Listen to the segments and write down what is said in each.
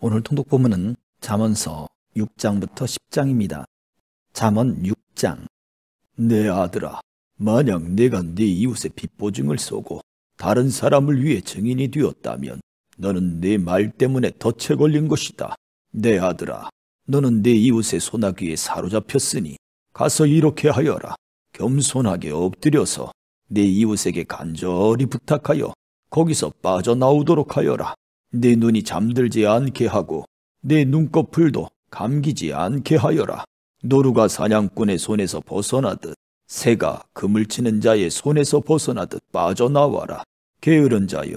오늘 통독 본문은 잠언서 6장부터 10장입니다. 잠언 6장. 내 아들아, 만약 내가 네 이웃의 빚보증을 쏘고 다른 사람을 위해 증인이 되었다면 너는 내 말 때문에 덫에 걸린 것이다. 내 아들아, 너는 내 이웃의 소나기에 사로잡혔으니 가서 이렇게 하여라. 겸손하게 엎드려서 내 이웃에게 간절히 부탁하여 거기서 빠져나오도록 하여라. 내 눈이 잠들지 않게 하고 내 눈꺼풀도 감기지 않게 하여라. 노루가 사냥꾼의 손에서 벗어나듯 새가 그물 치는 자의 손에서 벗어나듯 빠져나와라. 게으른 자여,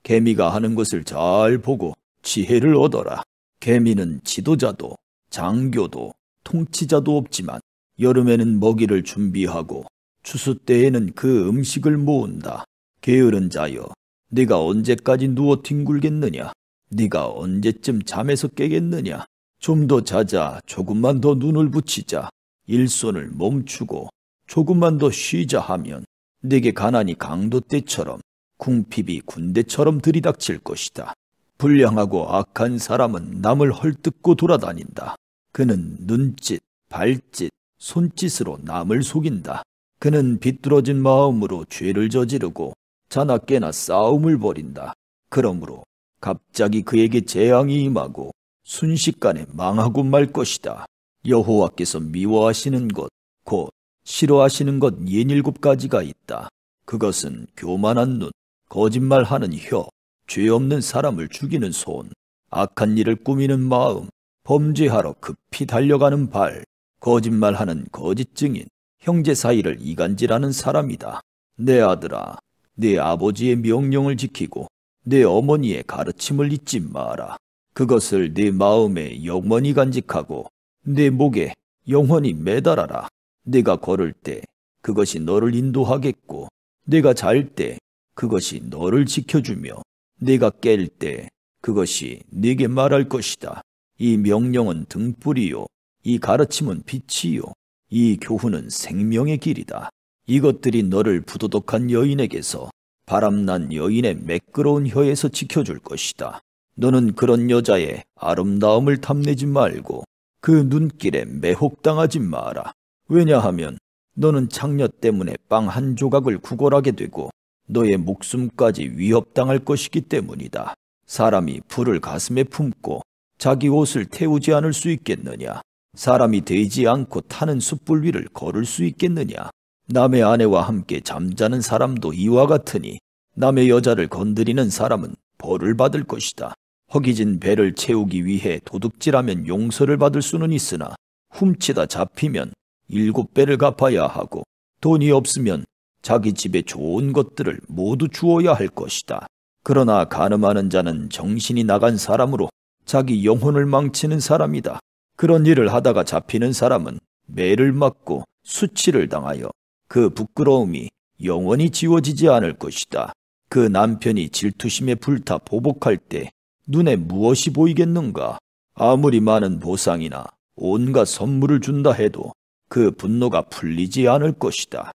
개미가 하는 것을 잘 보고 지혜를 얻어라. 개미는 지도자도 장교도 통치자도 없지만 여름에는 먹이를 준비하고 추수 때에는 그 음식을 모은다. 게으른 자여, 네가 언제까지 누워 뒹굴겠느냐? 네가 언제쯤 잠에서 깨겠느냐? 좀 더 자자, 조금만 더 눈을 붙이자. 일손을 멈추고 조금만 더 쉬자 하면 네게 가난이 강도 때처럼 궁핍이 군대처럼 들이닥칠 것이다. 불량하고 악한 사람은 남을 헐뜯고 돌아다닌다. 그는 눈짓, 발짓, 손짓으로 남을 속인다. 그는 비뚤어진 마음으로 죄를 저지르고 자나 깨나 싸움을 벌인다. 그러므로 갑자기 그에게 재앙이 임하고 순식간에 망하고 말 것이다. 여호와께서 미워하시는 것, 곧 싫어하시는 것 67가지가 있다. 그것은 교만한 눈, 거짓말하는 혀, 죄 없는 사람을 죽이는 손, 악한 일을 꾸미는 마음, 범죄하러 급히 달려가는 발, 거짓말하는 거짓 증인, 형제 사이를 이간질하는 사람이다. 내 아들아, 내 아버지의 명령을 지키고 내 어머니의 가르침을 잊지 마라. 그것을 내 마음에 영원히 간직하고 내 목에 영원히 매달아라. 네가 걸을 때 그것이 너를 인도하겠고 네가 잘 때 그것이 너를 지켜주며 네가 깰 때 그것이 네게 말할 것이다. 이 명령은 등불이요, 이 가르침은 빛이요, 이 교훈은 생명의 길이다. 이것들이 너를 부도덕한 여인에게서 바람난 여인의 매끄러운 혀에서 지켜줄 것이다. 너는 그런 여자의 아름다움을 탐내지 말고 그 눈길에 매혹당하지 마라. 왜냐하면 너는 창녀 때문에 빵 한 조각을 구걸하게 되고 너의 목숨까지 위협당할 것이기 때문이다. 사람이 불을 가슴에 품고 자기 옷을 태우지 않을 수 있겠느냐? 사람이 되지 않고 타는 숯불 위를 걸을 수 있겠느냐? 남의 아내와 함께 잠자는 사람도 이와 같으니 남의 여자를 건드리는 사람은 벌을 받을 것이다. 허기진 배를 채우기 위해 도둑질하면 용서를 받을 수는 있으나 훔치다 잡히면 7배를 갚아야 하고 돈이 없으면 자기 집에 좋은 것들을 모두 주어야 할 것이다. 그러나 간음하는 자는 정신이 나간 사람으로 자기 영혼을 망치는 사람이다. 그런 일을 하다가 잡히는 사람은 매를 맞고 수치를 당하여 그 부끄러움이 영원히 지워지지 않을 것이다. 그 남편이 질투심에 불타 보복할 때 눈에 무엇이 보이겠는가? 아무리 많은 보상이나 온갖 선물을 준다 해도 그 분노가 풀리지 않을 것이다.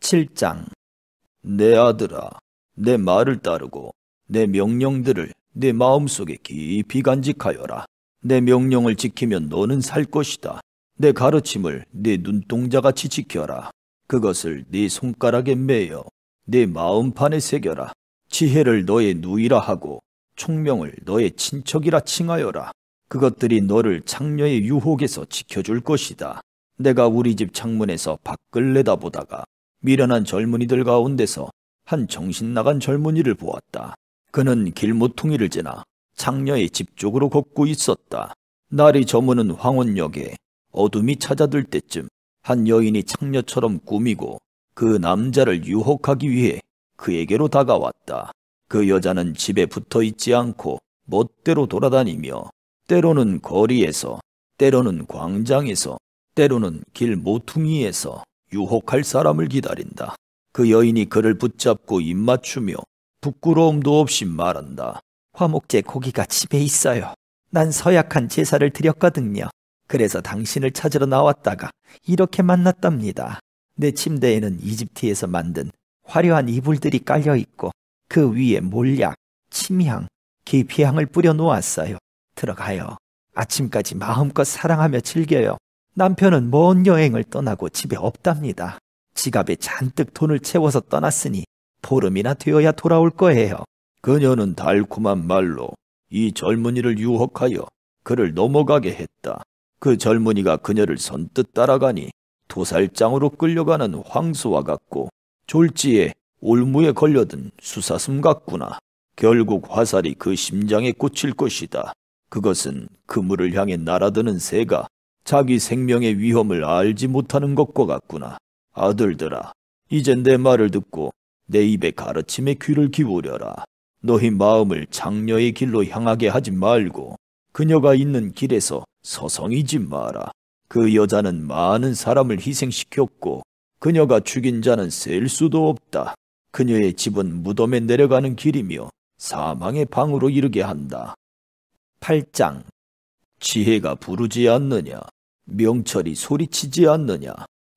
7장. 내 아들아, 내 말을 따르고 내 명령들을 내 마음속에 깊이 간직하여라. 내 명령을 지키면 너는 살 것이다. 내 가르침을 내 눈동자같이 지켜라. 그것을 네 손가락에 매여 내 마음판에 새겨라. 지혜를 너의 누이라 하고 총명을 너의 친척이라 칭하여라. 그것들이 너를 창녀의 유혹에서 지켜줄 것이다. 내가 우리 집 창문에서 밖을 내다보다가 미련한 젊은이들 가운데서 한 정신나간 젊은이를 보았다. 그는 길모퉁이를 지나 창녀의 집 쪽으로 걷고 있었다. 날이 저무는 황혼역에 어둠이 찾아들 때쯤 한 여인이 창녀처럼 꾸미고 그 남자를 유혹하기 위해 그에게로 다가왔다. 그 여자는 집에 붙어 있지 않고 멋대로 돌아다니며 때로는 거리에서, 때로는 광장에서, 때로는 길 모퉁이에서 유혹할 사람을 기다린다. 그 여인이 그를 붙잡고 입맞추며 부끄러움도 없이 말한다. 화목제 고기가 집에 있어요. 난 서약한 제사를 드렸거든요. 그래서 당신을 찾으러 나왔다가 이렇게 만났답니다. 내 침대에는 이집트에서 만든 화려한 이불들이 깔려 있고 그 위에 몰약, 침향, 계피향을 뿌려 놓았어요. 들어가요. 아침까지 마음껏 사랑하며 즐겨요. 남편은 먼 여행을 떠나고 집에 없답니다. 지갑에 잔뜩 돈을 채워서 떠났으니 보름이나 되어야 돌아올 거예요. 그녀는 달콤한 말로 이 젊은이를 유혹하여 그를 넘어가게 했다. 그 젊은이가 그녀를 선뜻 따라가니 도살장으로 끌려가는 황소와 같고 졸지에 올무에 걸려든 수사슴 같구나. 결국 화살이 그 심장에 꽂힐 것이다. 그것은 그물을 향해 날아드는 새가 자기 생명의 위험을 알지 못하는 것과 같구나. 아들들아, 이제 내 말을 듣고 내 입의 가르침에 귀를 기울여라. 너희 마음을 장녀의 길로 향하게 하지 말고 그녀가 있는 길에서 서성이지 마라. 그 여자는 많은 사람을 희생시켰고 그녀가 죽인 자는 셀 수도 없다. 그녀의 집은 무덤에 내려가는 길이며 사망의 방으로 이르게 한다. 8장. 지혜가 부르지 않느냐? 명철이 소리치지 않느냐?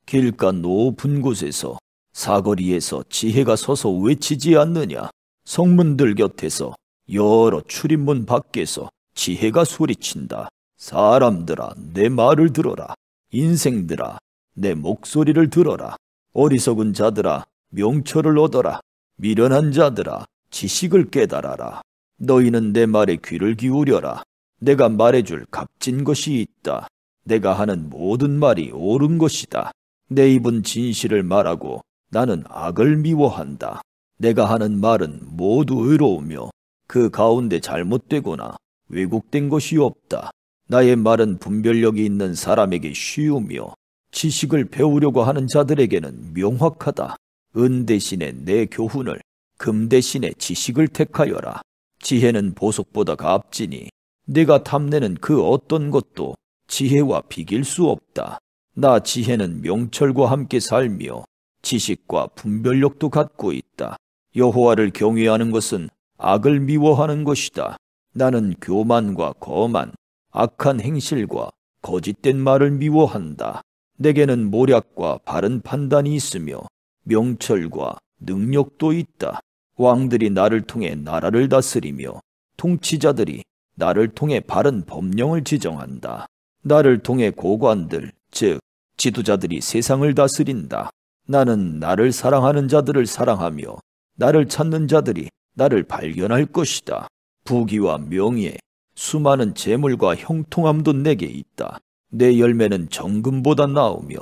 길가 높은 곳에서 사거리에서 지혜가 서서 외치지 않느냐? 성문들 곁에서 여러 출입문 밖에서 지혜가 소리친다. 사람들아, 내 말을 들어라. 인생들아, 내 목소리를 들어라. 어리석은 자들아, 명철을 얻어라. 미련한 자들아, 지식을 깨달아라. 너희는 내 말에 귀를 기울여라. 내가 말해줄 값진 것이 있다. 내가 하는 모든 말이 옳은 것이다. 내 입은 진실을 말하고 나는 악을 미워한다. 내가 하는 말은 모두 의로우며 그 가운데 잘못되거나 왜곡된 것이 없다. 나의 말은 분별력이 있는 사람에게 쉬우며 지식을 배우려고 하는 자들에게는 명확하다. 은 대신에 내 교훈을, 금 대신에 지식을 택하여라. 지혜는 보석보다 값지니 내가 탐내는 그 어떤 것도 지혜와 비길 수 없다. 나 지혜는 명철과 함께 살며 지식과 분별력도 갖고 있다. 여호와를 경외하는 것은 악을 미워하는 것이다. 나는 교만과 거만, 악한 행실과 거짓된 말을 미워한다. 내게는 모략과 바른 판단이 있으며 명철과 능력도 있다. 왕들이 나를 통해 나라를 다스리며 통치자들이 나를 통해 바른 법령을 지정한다. 나를 통해 고관들, 즉 지도자들이 세상을 다스린다. 나는 나를 사랑하는 자들을 사랑하며 나를 찾는 자들이 나를 발견할 것이다. 부귀와 명예, 수많은 재물과 형통함도 내게 있다. 내 열매는 정금보다 나으며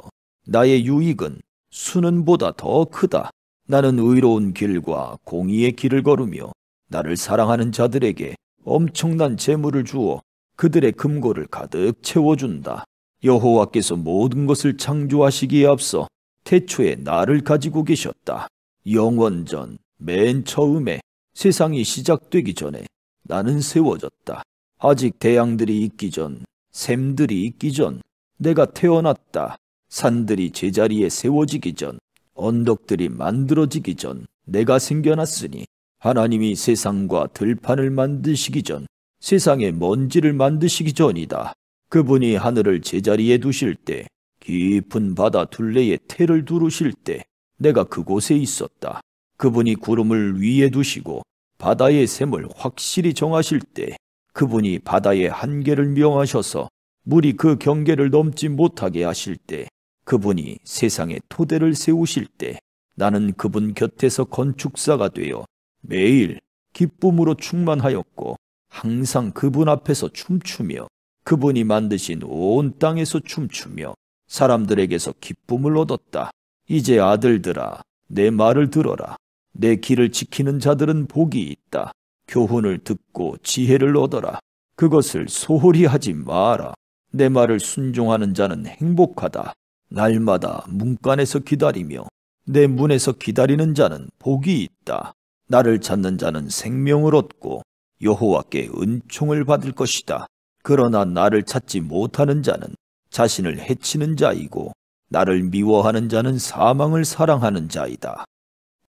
나의 유익은 수는보다 더 크다. 나는 의로운 길과 공의의 길을 걸으며 나를 사랑하는 자들에게 엄청난 재물을 주어 그들의 금고를 가득 채워준다. 여호와께서 모든 것을 창조하시기에 앞서 태초에 나를 가지고 계셨다. 영원전 맨 처음에 세상이 시작되기 전에 나는 세워졌다. 아직 태양들이 있기 전, 샘들이 있기 전 내가 태어났다. 산들이 제자리에 세워지기 전, 언덕들이 만들어지기 전 내가 생겨났으니 하나님이 세상과 들판을 만드시기 전, 세상의 먼지를 만드시기 전이다. 그분이 하늘을 제자리에 두실 때, 깊은 바다 둘레에 태를 두르실 때 내가 그곳에 있었다. 그분이 구름을 위에 두시고 바다의 샘을 확실히 정하실 때, 그분이 바다의 한계를 명하셔서 물이 그 경계를 넘지 못하게 하실 때, 그분이 세상에 토대를 세우실 때 나는 그분 곁에서 건축사가 되어 매일 기쁨으로 충만하였고 항상 그분 앞에서 춤추며 그분이 만드신 온 땅에서 춤추며 사람들에게서 기쁨을 얻었다. 이제 아들들아, 내 말을 들어라. 내 길을 지키는 자들은 복이 있다. 교훈을 듣고 지혜를 얻어라. 그것을 소홀히 하지 마라. 내 말을 순종하는 자는 행복하다. 날마다 문간에서 기다리며 내 문에서 기다리는 자는 복이 있다. 나를 찾는 자는 생명을 얻고 여호와께 은총을 받을 것이다. 그러나 나를 찾지 못하는 자는 자신을 해치는 자이고 나를 미워하는 자는 사망을 사랑하는 자이다.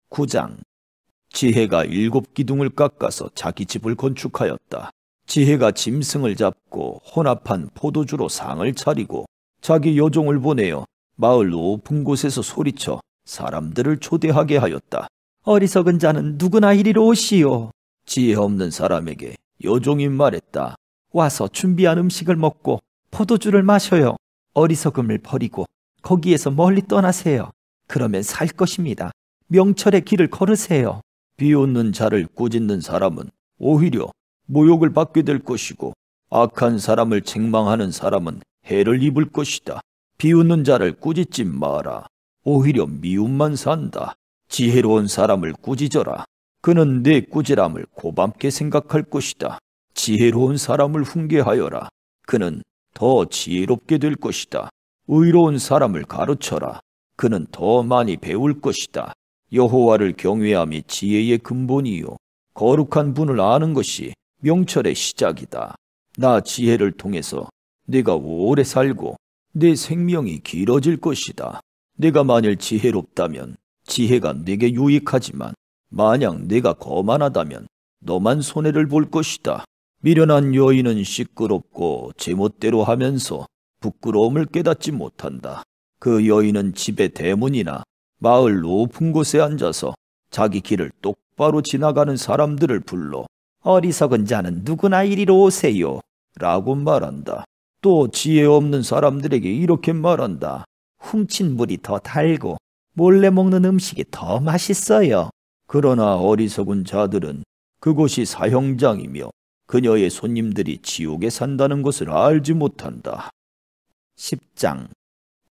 9장. 지혜가 7기둥을 깎아서 자기 집을 건축하였다. 지혜가 짐승을 잡고 혼합한 포도주로 상을 차리고 자기 여종을 보내어 마을 높은 곳에서 소리쳐 사람들을 초대하게 하였다. 어리석은 자는 누구나 이리로 오시오. 지혜 없는 사람에게 여종이 말했다. 와서 준비한 음식을 먹고 포도주를 마셔요. 어리석음을 버리고 거기에서 멀리 떠나세요. 그러면 살 것입니다. 명철의 길을 걸으세요. 비웃는 자를 꾸짖는 사람은 오히려 모욕을 받게 될 것이고, 악한 사람을 책망하는 사람은 해를 입을 것이다. 비웃는 자를 꾸짖지 마라. 오히려 미움만 산다. 지혜로운 사람을 꾸짖어라. 그는 내 꾸지람을 고맙게 생각할 것이다. 지혜로운 사람을 훈계하여라. 그는 더 지혜롭게 될 것이다. 의로운 사람을 가르쳐라. 그는 더 많이 배울 것이다. 여호와를 경외함이 지혜의 근본이요 거룩한 분을 아는 것이 명철의 시작이다. 나 지혜를 통해서 네가 오래 살고 내 생명이 길어질 것이다. 네가 만일 지혜롭다면 지혜가 네게 유익하지만, 만약 네가 거만하다면 너만 손해를 볼 것이다. 미련한 여인은 시끄럽고 제멋대로 하면서 부끄러움을 깨닫지 못한다. 그 여인은 집의 대문이나 마을 높은 곳에 앉아서 자기 길을 똑바로 지나가는 사람들을 불러 어리석은 자는 누구나 이리로 오세요. 라고 말한다. 또 지혜 없는 사람들에게 이렇게 말한다. 훔친 물이 더 달고 몰래 먹는 음식이 더 맛있어요. 그러나 어리석은 자들은 그곳이 사형장이며 그녀의 손님들이 지옥에 산다는 것을 알지 못한다. 10장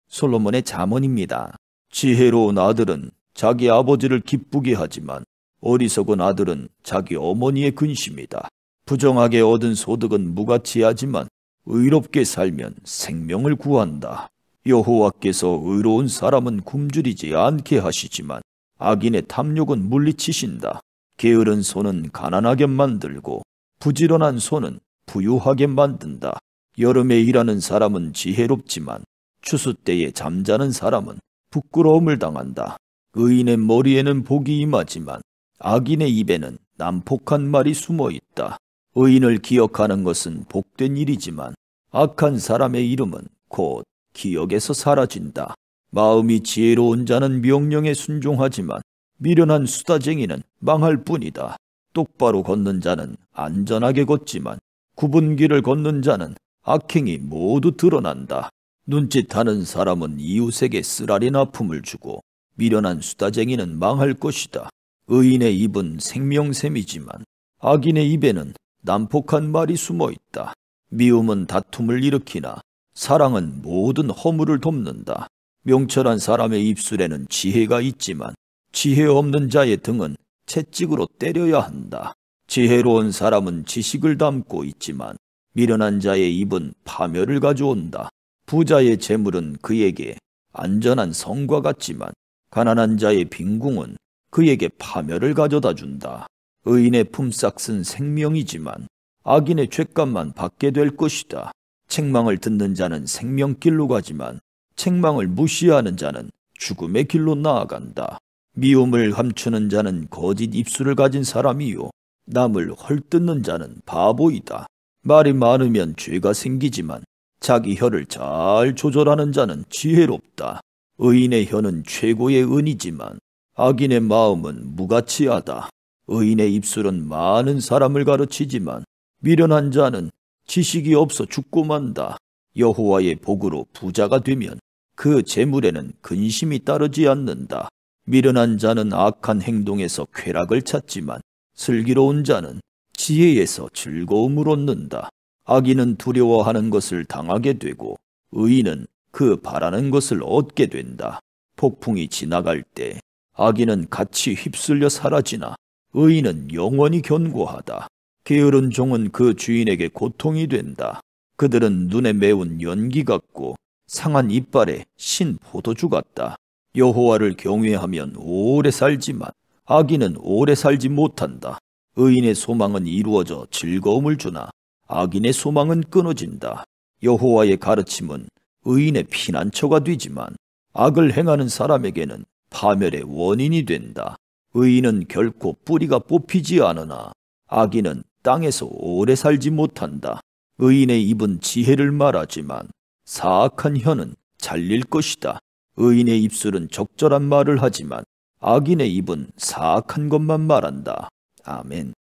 솔로몬의 잠언입니다. 지혜로운 아들은 자기 아버지를 기쁘게 하지만 어리석은 아들은 자기 어머니의 근심이다. 부정하게 얻은 소득은 무가치하지만 의롭게 살면 생명을 구한다. 여호와께서 의로운 사람은 굶주리지 않게 하시지만 악인의 탐욕은 물리치신다. 게으른 손은 가난하게 만들고 부지런한 손은 부유하게 만든다. 여름에 일하는 사람은 지혜롭지만 추수 때에 잠자는 사람은 부끄러움을 당한다. 의인의 머리에는 복이 임하지만 악인의 입에는 난폭한 말이 숨어 있다. 의인을 기억하는 것은 복된 일이지만 악한 사람의 이름은 곧 기억에서 사라진다. 마음이 지혜로운 자는 명령에 순종하지만 미련한 수다쟁이는 망할 뿐이다. 똑바로 걷는 자는 안전하게 걷지만 굽은 길을 걷는 자는 악행이 모두 드러난다. 눈짓하는 사람은 이웃에게 쓰라린 아픔을 주고 미련한 수다쟁이는 망할 것이다. 의인의 입은 생명샘이지만 악인의 입에는 난폭한 말이 숨어 있다. 미움은 다툼을 일으키나 사랑은 모든 허물을 덮는다. 명철한 사람의 입술에는 지혜가 있지만 지혜 없는 자의 등은 채찍으로 때려야 한다. 지혜로운 사람은 지식을 담고 있지만 미련한 자의 입은 파멸을 가져온다. 부자의 재물은 그에게 안전한 성과 같지만 가난한 자의 빈궁은 그에게 파멸을 가져다 준다. 의인의 품삯은 생명이지만 악인의 죗값만 받게 될 것이다. 책망을 듣는 자는 생명길로 가지만 책망을 무시하는 자는 죽음의 길로 나아간다. 미움을 감추는 자는 거짓 입술을 가진 사람이요 남을 헐뜯는 자는 바보이다. 말이 많으면 죄가 생기지만 자기 혀를 잘 조절하는 자는 지혜롭다. 의인의 혀는 최고의 은이지만 악인의 마음은 무가치하다. 의인의 입술은 많은 사람을 가르치지만 미련한 자는 지식이 없어 죽고 만다. 여호와의 복으로 부자가 되면 그 재물에는 근심이 따르지 않는다. 미련한 자는 악한 행동에서 쾌락을 찾지만 슬기로운 자는 지혜에서 즐거움을 얻는다. 악인은 두려워하는 것을 당하게 되고 의인은 그 바라는 것을 얻게 된다. 폭풍이 지나갈 때 악인은 같이 휩쓸려 사라지나 의인은 영원히 견고하다. 게으른 종은 그 주인에게 고통이 된다. 그들은 눈에 매운 연기 같고 상한 이빨에 신 포도주 같다. 여호와를 경외하면 오래 살지만 악인은 오래 살지 못한다. 의인의 소망은 이루어져 즐거움을 주나 악인의 소망은 끊어진다. 여호와의 가르침은 의인의 피난처가 되지만 악을 행하는 사람에게는 파멸의 원인이 된다. 의인은 결코 뿌리가 뽑히지 않으나 악인은 땅에서 오래 살지 못한다. 의인의 입은 지혜를 말하지만 사악한 혀는 잘릴 것이다. 의인의 입술은 적절한 말을 하지만 악인의 입은 사악한 것만 말한다. 아멘.